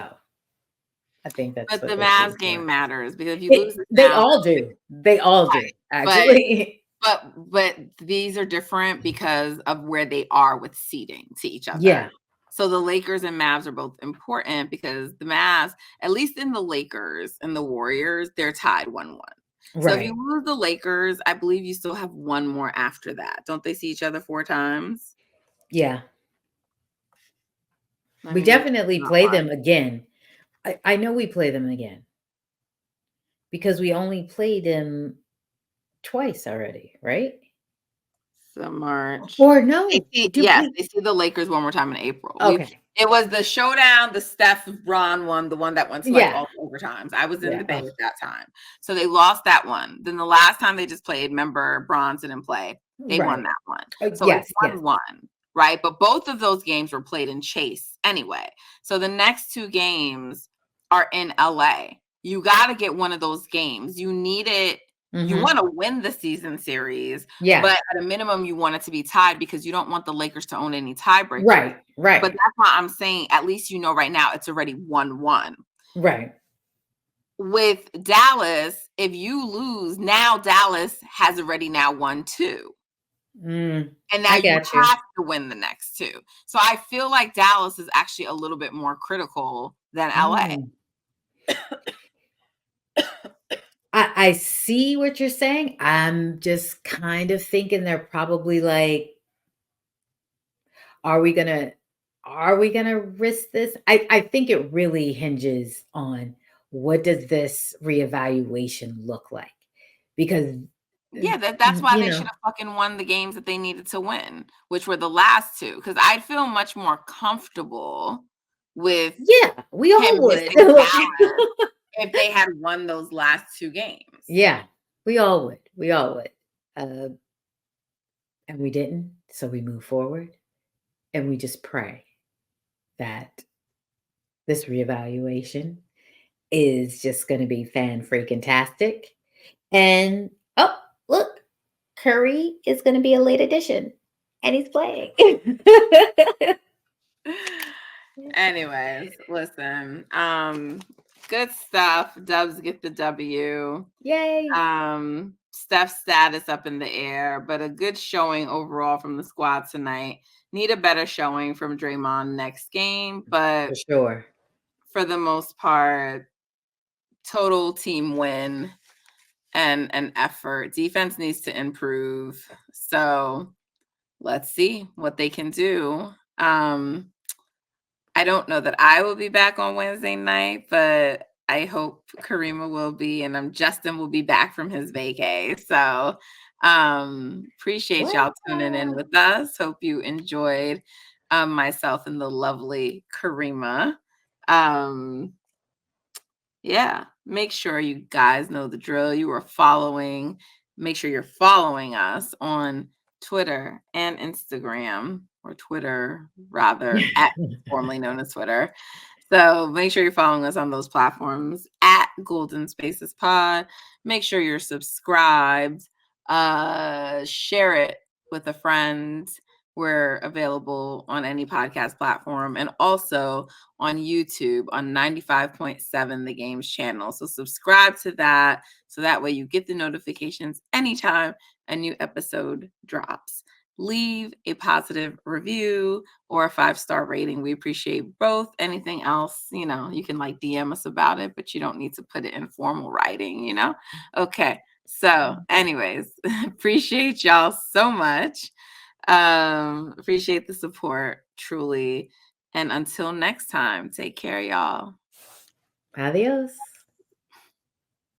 I think that's But what the this is Mavs for. game matters because if you lose this They now, all do. They all do, right. actually. But these are different because of where they are with seeding to each other. Yeah. So the Lakers and Mavs are both important because the Mavs, at least in the Lakers and the Warriors, they're tied 1-1. So if you Right. lose the Lakers, I believe you still have one more after that. Don't they see each other 4 times? Yeah. Let We me make definitely not play lie. them again. I know we play them again because we only played them twice already, right? So March. Or no, do Yes, we? they see the Lakers one more time in April. Okay. It was the showdown, the Steph Bron one, the one that went to like Yeah. all the overtimes. I was in Yeah. the Bay at that time. So they lost that one. Then the last time they just played, remember Bronson didn't play. They won Right. that one. So it's Yes. Yes. 1-1, right? But both of those games were played in Chase anyway. So the next 2 games are in LA. You got to get one of those games. You need it. You Mm-hmm. want to win the season series, Yeah. but at a minimum, you want it to be tied because you don't want the Lakers to own any tiebreakers. Right. But Right. that's why I'm saying at least you know right now it's already 1-1. Right. With Dallas, if you lose, now Dallas has already now won 2. Mm, And now I you got you. have to win the next 2. So I feel like Dallas is actually a little bit more critical than LA. Mm. I see what you're saying. I'm just kind of thinking they're probably like, are we gonna risk this? I think it really hinges on what does this reevaluation look like? Because Yeah, that's why you they should know, have fucking won the games that they needed to win, which were the last 2. Because I'd feel much more comfortable with yeah, we him all would. missing Dallas if they had won those last 2 games. Yeah, we all would. We all would. Uh, and we didn't. So we move forward and we just pray that this reevaluation is just going to be fan freaking tastic. And oh, look, Curry is going to be a late addition and he's playing. Anyways, listen, good stuff. Dubs get the W. Yay. Steph's status up in the air, but a good showing overall from the squad tonight. Need a better showing from Draymond next game, For but sure. for the most part, total team win and an effort. Defense needs to improve. So let's see what they can do. I don't know that I will be back on Wednesday night, but I hope Kariemah will be, and Justin will be back from his vacay. So appreciate y'all tuning in with us. Hope you enjoyed myself and the lovely Kariemah. Yeah, make sure you guys know the drill. Make sure you're following us on Twitter and Instagram, or Twitter rather, at formerly known as Twitter. So make sure you're following us on those platforms at Golden Spaces Pod. Make sure you're subscribed. Share it with a friend. We're available on any podcast platform and also on YouTube on 95.7 The Games channel. So subscribe to that so that way you get the notifications anytime a new episode drops. Leave a positive review or a 5-star rating. We appreciate both. Anything else, you can DM us about it, but you don't need to put it in formal writing, Okay. So anyways, appreciate y'all so much. Appreciate the support, truly. And until next time, take care, y'all. Adios.